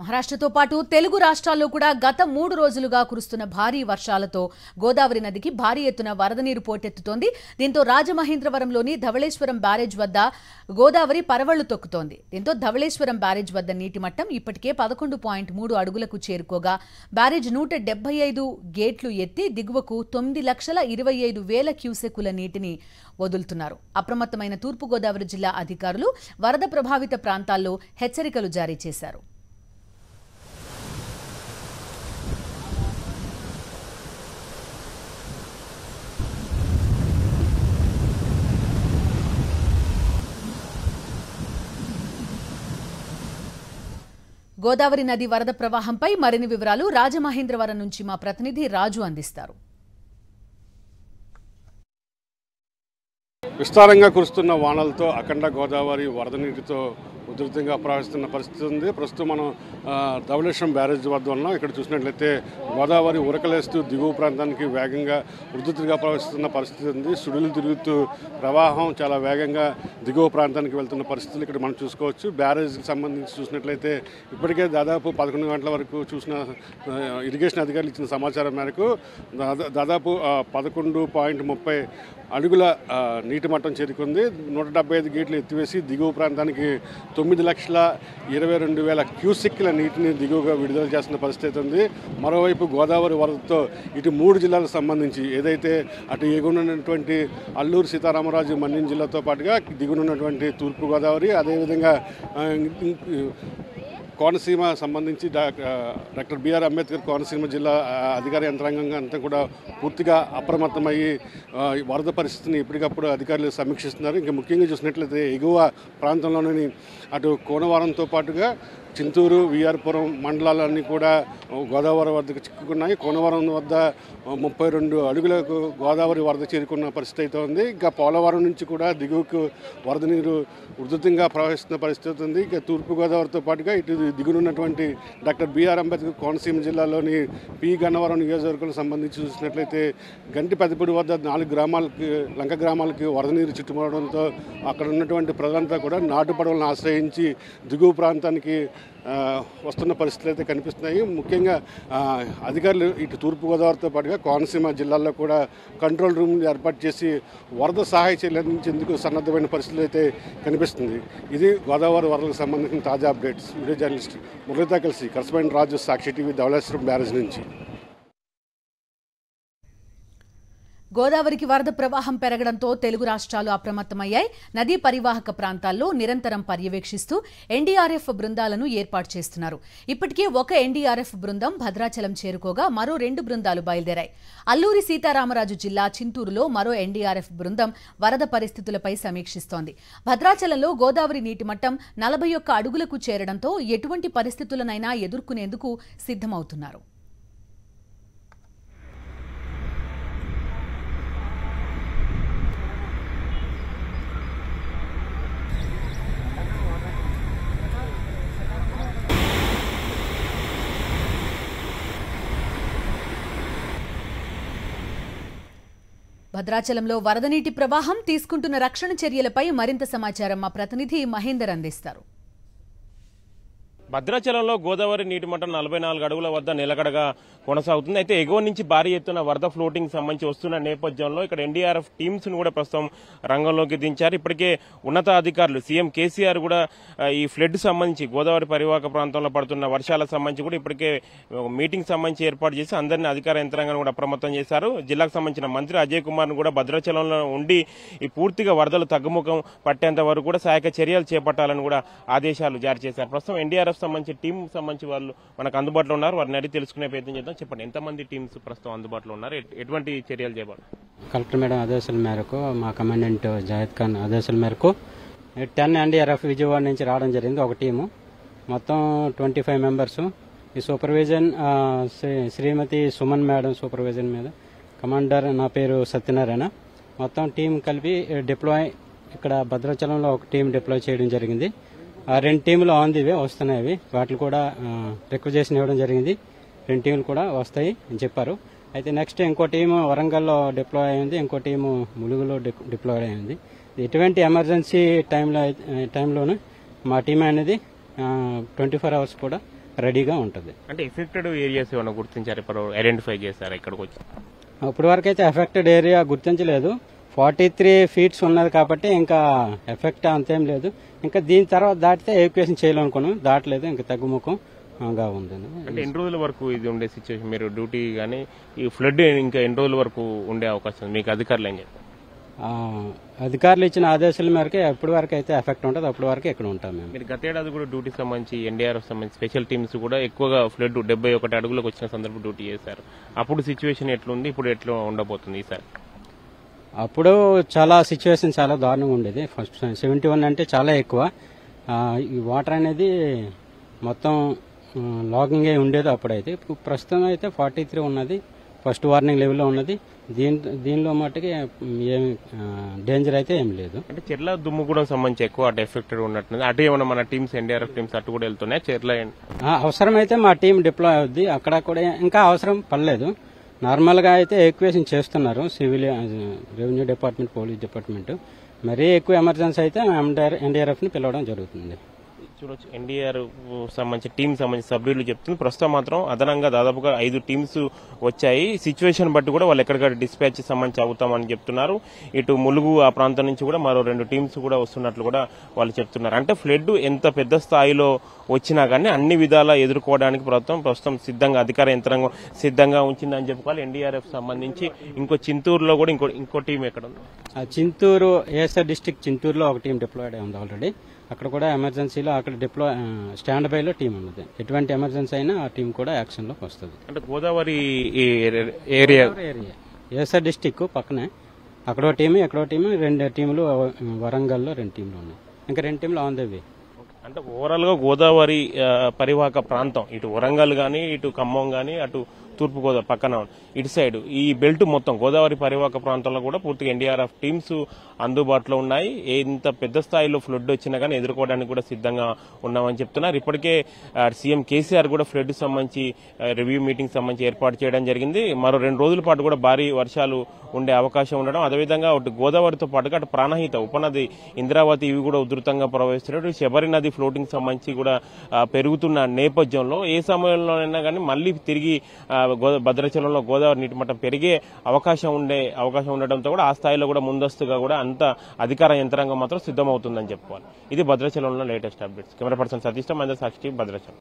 మహారాష్ట్రతో పాటు తెలుగు రాష్ట్రాల్లో కూడా గత 3 రోజులుగా కురుస్తున్న భారీ వర్షాలతో గోదావరి నదికి భారీ ఎత్తున వరద నీరు పోటెత్తుతోంది. దీంతో రాజమహేంద్రవరంలోని ధవళేశ్వరం బ్యారేజ్ వద్ద గోదావరి పరవళ్లు తొక్కుతోంది. దీంతో ధవళేశ్వరం బ్యారేజ్ వద్ద నీటి మట్టం ఇప్పటికే 11.3 అడుగులకు చేరుకోగా బ్యారేజ్ 175 గేట్లు ఎత్తి దిగువకు 9,25,000 క్యూసెక్కుల నీటిని వదులుతున్నారు. అప్రమత్తమైన తూర్పు గోదావరి జిల్లా అధికారులు వరద ప్రభావిత ప్రాంతాల్లో హెచ్చరికలు జారీ చేశారు. గోదావరి నది వరద ప్రవాహంపై మరిన్ని వివరాలు రాజమహేంద్రవరం నుంచి మా ప్రతినిధి రాజు అందిస్తారు. విస్తారంగా కురుస్తున్న వానలతో అఖండ గోదావరి వరద నీటితో ఉధృతంగా ప్రవహిస్తున్న పరిస్థితి ఉంది. ప్రస్తుతం మనం ధవళేశ్వరం బ్యారేజ్ వద్ద ఉన్నాం. ఇక్కడ చూసినట్లయితే గోదావరి ఉరకలేస్తూ దిగువ ప్రాంతానికి వేగంగా ఉధృతంగా ప్రవహిస్తున్న పరిస్థితి ఉంది. సుడులు తిరుగుతూ ప్రవాహం చాలా వేగంగా దిగువ ప్రాంతానికి వెళ్తున్న పరిస్థితులు ఇక్కడ మనం చూసుకోవచ్చు. బ్యారేజ్కి సంబంధించి చూసినట్లయితే ఇప్పటికే దాదాపు 11 గంటల వరకు చూసిన ఇరిగేషన్ అధికారులు ఇచ్చిన సమాచారం మేరకు దాదాపు 11.30 అడుగుల నీటి మట్టం చేరుకుంది. 175 గేట్లు ఎత్తివేసి దిగువ ప్రాంతానికి 9,22,000 క్యూసెక్ల నీటిని దిగువగా విడుదల చేస్తున్న పరిస్థితి ఉంది. మరోవైపు గోదావరి వరదతో ఇటు 3 జిల్లాలకు సంబంధించి ఏదైతే అటు ఎగునున్నటువంటి అల్లూరు సీతారామరాజు మన్యం జిల్లాతో పాటుగా దిగునున్నటువంటి తూర్పు గోదావరి, అదేవిధంగా కోనసీమ సంబంధించి డాక్టర్ బిఆర్ అంబేద్కర్ కోనసీమ జిల్లా అధికార యంత్రాంగంగా అంతా కూడా పూర్తిగా అప్రమత్తమయ్యి వరద పరిస్థితిని ఎప్పటికప్పుడు అధికారులు సమీక్షిస్తున్నారు. ఇంకా ముఖ్యంగా చూసినట్లయితే ఎగువ ప్రాంతంలోని అటు కోనవరంతో పాటుగా చింతూరు, విఆర్పురం మండలాలన్నీ కూడా గోదావరి వరదకు చిక్కుకున్నాయి. కోనవరం వద్ద 32 అడుగులకు గోదావరి వరద చేరుకున్న పరిస్థితి అయితే ఉంది. ఇంకా పోలవరం నుంచి కూడా దిగువకు వరద నీరు ఉధృతంగా ప్రవహిస్తున్న పరిస్థితి ఉంది. ఇక తూర్పు గోదావరితో పాటుగా ఇటు దిగునున్నటువంటి డాక్టర్ బిఆర్ అంబేద్కర్ కోనసీమ జిల్లాలోని పి గన్నవరం నియోజకవర్గాలకు సంబంధించి చూసినట్లయితే గంటి పెద్దపూడి వద్ద 4 గ్రామాలకి లంక గ్రామాలకి వరద నీరు చుట్టుముడడంతో అక్కడ ఉన్నటువంటి ప్రజలంతా కూడా నాటు పడవలను ఆశ్రయించి దిగువ ప్రాంతానికి వస్తున్న పరిస్థితులు అయితే కనిపిస్తున్నాయి. ముఖ్యంగా అధికారులు ఇటు తూర్పుగోదావరితో పాటుగా కోనసీమ జిల్లాల్లో కూడా కంట్రోల్ రూమ్ ఏర్పాటు చేసి వరద సహాయ చర్యలు అందించేందుకు సన్నద్ధమైన పరిస్థితులు అయితే కనిపిస్తుంది. ఇది గోదావరి వరదలకు సంబంధించిన తాజా అప్డేట్స్. వీడియో జర్నలిస్ట్ మురళితో కలిసి కరస్పాండెంట్ రాజు, సాక్షి టీవీ, ధవళేశ్వరం బ్యారేజ్ నుంచి. గోదావరికి వరద ప్రవాహం పెరగడంతో తెలుగు రాష్ట్రాలు అప్రమత్తమయ్యాయి. నదీ పరివాహక ప్రాంతాల్లో నిరంతరం పర్యవేక్షిస్తూ ఎన్డీఆర్ఎఫ్ బృందాలను ఏర్పాటు చేస్తున్నారు. ఇప్పటికే ఒక ఎన్డీఆర్ఎఫ్ బృందం భద్రాచలం చేరుకోగా మరో 2 బృందాలు బయలుదేరాయి. అల్లూరి సీతారామరాజు జిల్లా చింతూరులో మరో ఎన్డీఆర్ఎఫ్ బృందం వరద పరిస్థితులపై సమీక్షిస్తోంది. భద్రాచలంలో గోదావరి నీటి మట్టం 41 అడుగులకు చేరడంతో ఎటువంటి పరిస్థితులనైనా ఎదుర్కొనేందుకు సిద్ధమవుతున్నారు. భద్రాచలంలో వరద నీటి ప్రవాహం తీసుకుంటున్న రక్షణ చర్యలపై మరింత సమాచారం మా ప్రతినిధి మహేందర్ అందిస్తారు. భద్రాచలంలో గోదావరి నీటి మట్టం 44 అడుగుల వద్ద నిలకడగా కొనసాగుతుంది. అయితే ఎగువ నుంచి భారీ ఎత్తున వరద ఫ్లోటింగ్ సంబంధించి వస్తున్న నేపథ్యంలో ఇక్కడ ఎన్డీఆర్ఎఫ్ టీమ్స్ ను కూడా ప్రస్తుతం రంగంలోకి దించారు. ఇప్పటికే ఉన్నతాధికారులు సీఎం కేసీఆర్ కూడా ఈ ఫ్లడ్ సంబంధించి గోదావరి పరివాహక ప్రాంతంలో పడుతున్న వర్షాలకు సంబంధించి కూడా ఇప్పటికే మీటింగ్ సంబంధించి ఏర్పాటు చేసి అందరినీ అధికార యంత్రాంగాన్ని కూడా అప్రమత్తం చేశారు. జిల్లాకు సంబంధించిన మంత్రి అజయ్ కుమార్ ను కూడా భద్రాచలంలో ఉండి ఈ పూర్తిగా వరదలు తగ్గుముఖం పట్టేంత వరకు కూడా సహాయక చర్యలు చేపట్టాలని కూడా ఆదేశాలు జారీ చేశారు. ప్రస్తుతం ఎన్డీఆర్ఎఫ్ సంబంధించి టీం సంబంధించి వాళ్ళు మనకు అందుబాటులో ఉన్నారు. వారిని అడిగి తెలుసుకునే ప్రయత్నం చేద్దాం. చెప్పండి, ఎంతమంది టీమ్స్ ప్రస్తుతం అందుబాటులో ఉన్నారు, ఎటువంటి చర్యలు చేపట్టారు? కలెక్టర్ మేడం ఆదేశాల మేరకు, మా కమాండెంట్ జాహిద్ ఖాన్ ఆదేశాల మేరకు 10 ఎన్డీఆర్ఎఫ్ విజయవాడ నుంచి రావడం జరిగింది. ఒక టీము మొత్తం 25 మెంబర్స్. ఈ సూపర్విజన్ శ్రీమతి సుమన్ మేడం సూపర్విజన్ మీద, కమాండర్ నా పేరు సత్యనారాయణ. మొత్తం టీం కలిపి డిప్లాయ్ ఇక్కడ భద్రాచలంలో ఒక టీం డిప్లాయ్ చేయడం జరిగింది. 2 టీములు ఆన్ ది వే వస్తున్నాయి. వాటిని కూడా రిక్వెజేషన్ ఇవ్వడం జరిగింది. 2 టీములు కూడా వస్తాయి అని చెప్పారు. అయితే నెక్స్ట్ ఇంకో టీము వరంగల్లో డిప్లాయ్ అయింది, ఇంకో టీము ములుగులో డిప్లాయ్ అయింది. ఎటువంటి ఎమర్జెన్సీ టైంలోనూ మా టీం అనేది 24 hours కూడా రెడీగా ఉంటుంది. అంటే ఎఫెక్టెడ్ ఏరియాస్ ఏమైనా గుర్తించారు, ఇప్పుడు ఐడెంటిఫై చేశారు ఇక్కడికి వచ్చి? ఇప్పటి వరకు అయితే ఎఫెక్టెడ్ ఏరియా గుర్తించలేదు. 43 ఫీట్స్ ఉన్నది కాబట్టి ఇంకా ఎఫెక్ట్ అంతేం లేదు. ఇంకా దీని తర్వాత దాటితే ఎవాక్యుయేషన్ చేయాలనుకున్నాం, దాటలేదు, ఇంకా తగ్గుముఖంగా ఉంది. అంటే ఎన్ని రోజుల వరకు ఇది ఉండే సిచ్యువేషన్, మీరు డ్యూటీ కానీ ఈ ఫ్లడ్ ఇంకా ఎన్ని రోజుల వరకు ఉండే అవకాశం ఉంది? మీకు అధికారులు ఏం చెప్తారు? అధికారులు ఇచ్చిన ఆదేశాల మేరకు ఎప్పటి వరకు అయితే ఎఫెక్ట్ ఉంటుంది అప్పటి వరకు ఇక్కడ ఉంటాం మేము. మీరు గతేడాది కూడా డ్యూటీ సంబంధించి ఎన్డీఆర్ఎఫ్ సంబంధించి స్పెషల్ టీమ్స్ కూడా ఎక్కువగా ఫ్లడ్ 71 అడుగులకు వచ్చిన సందర్భం డ్యూటీ చేశారు. అప్పుడు సిచ్యువేషన్ ఎట్లుంది, ఇప్పుడు ఎట్లా ఉండబోతుంది ఈసారి? అప్పుడు చాలా సిచ్యువేషన్ చాలా దారుణంగా ఉండేది. ఫస్ట్ 71 అంటే చాలా ఎక్కువ. ఈ వాటర్ అనేది మొత్తం లాగింగ్ అయి ఉండేది అప్పుడైతే. ప్రస్తుతం అయితే 43 ఉన్నది, ఫస్ట్ వార్నింగ్ లెవెల్లో ఉన్నది. దీనిలో మట్టుకి ఏమి డేంజర్ అయితే ఏం లేదు. అంటే చెర్ల దుమ్ముగూడెం సంబంధించి ఎక్కువ అటు ఎఫెక్టెడ్ ఉన్నట్టుంది. అటు ఏమన్నా మన టీమ్స్ ఎన్డీఆర్ఎఫ్ టీమ్స్ అటు కూడా వెళ్తున్నాయి చెర్ల? అవసరమైతే మా టీం డిప్లాయ్ అవుద్ది. అక్కడ కూడా ఇంకా అవసరం పడలేదు. నార్మల్ గా అయితే ఎవాక్యుయేషన్ చేస్తున్నారు civil, revenue department, police department. మరీ ఎక్కువ ఎమర్జెన్సీ అయితే ఎన్డీఆర్ఎఫ్ ని పిలవడం జరుగుతుంది. చూడొచ్చు, ఎన్డీఆర్ఎఫ్ సంబంధించి టీం సంబంధించి సభ్యులు చెప్తుంది. ప్రస్తుతం మాత్రం అదనంగా దాదాపుగా 5 టీమ్స్ వచ్చాయి. సిచ్యువేషన్ బట్టి కూడా వాళ్ళు ఎక్కడికక్కడ డిస్పాచ్ సంబంధించి అవుతామని చెప్తున్నారు. ఇటు ములుగు ఆ ప్రాంతం నుంచి కూడా మరో 2 టీమ్స్ కూడా వస్తున్నట్లు కూడా వాళ్ళు చెప్తున్నారు. అంటే ఫ్లడ్ ఎంత పెద్ద స్థాయిలో వచ్చినా కానీ అన్ని విధాలా ఎదుర్కోవడానికి ప్రస్తుతం సిద్ధంగా అధికార యంత్రాంగం సిద్ధంగా ఉంచిందని చెప్పుకోవాలి. ఎన్డీఆర్ఎఫ్ సంబంధించి ఇంకో చింతూరులో కూడా ఇంకో టీం ఎక్కడ ఉంది? చింతూరు ఏఎస్ఆర్ డిస్టిక్ చింతూరులో ఒక టీం డిప్లాయిడ్ అయి ఉంది ఆల్రెడీ. అక్కడ కూడా ఎమర్జెన్సీలో అక్కడ స్టాండ్ బైలో టీం ఉన్నది. ఎటువంటి ఎమర్జెన్సీ అయినా ఆ టీం కూడా యాక్షన్ లోకి వస్తుంది. అంటే గోదావరి ఏరియా ఏఎస్ఆర్ డిస్టిక్ పక్కనే అక్కడో టీము ఎక్కడో టీము, 2 టీములు వరంగల్లో 2 టీంలు ఉన్నాయి. ఇంకా 2 టీంలు ఆన్ ద వే. అంటే ఓవరాల్ గా గోదావరి పరివాహక ప్రాంతం ఇటు వరంగల్ గానీ, ఇటు ఖమ్మం గానీ, అటు తూర్పు గోదావరి పక్కన ఇటు సైడ్ ఈ బెల్ట్ మొత్తం గోదావరి పరివాహక ప్రాంతంలో కూడా పూర్తిగా ఎన్డీఆర్ఎఫ్ టీమ్స్ అందుబాటులో ఉన్నాయి. ఎంత పెద్ద స్థాయిలో ఫ్లడ్ వచ్చినా కానీ ఎదుర్కోవడానికి కూడా సిద్ధంగా ఉన్నామని చెప్తున్నారు. ఇప్పటికే సీఎం కేసీఆర్ కూడా ఫ్లడ్ సంబంధించి రివ్యూ మీటింగ్ సంబంధించి ఏర్పాటు చేయడం జరిగింది. మరో 2 రోజుల పాటు కూడా భారీ వర్షాలు ఉండే అవకాశం ఉండడం, అదేవిధంగా అటు గోదావరితో పాటుగా అటు ప్రాణహిత ఉపనది ఇంద్రావతి ఇవి కూడా ఉధృతంగా ప్రవహిస్తున్నట్టు శబరి నది ఫ్లోటింగ్ సంబంధించి కూడా పెరుగుతున్న నేపథ్యంలో ఏ సమయంలోనైనా కానీ మళ్లీ తిరిగి భద్రాచలంలో గోదావరి నీటి మట్టం పెరిగే అవకాశం ఉండడంతో కూడా ఆ స్థాయిలో కూడా ముందస్తుగా కూడా అంత అధికార యంత్రాంగం మాత్రం సిద్ధమవుతుందని చెప్పుకోవాలి. ఇది భద్రాచలంలో latest updates. Camera person Satish Mahendra Sakshi, Bhadrachalam.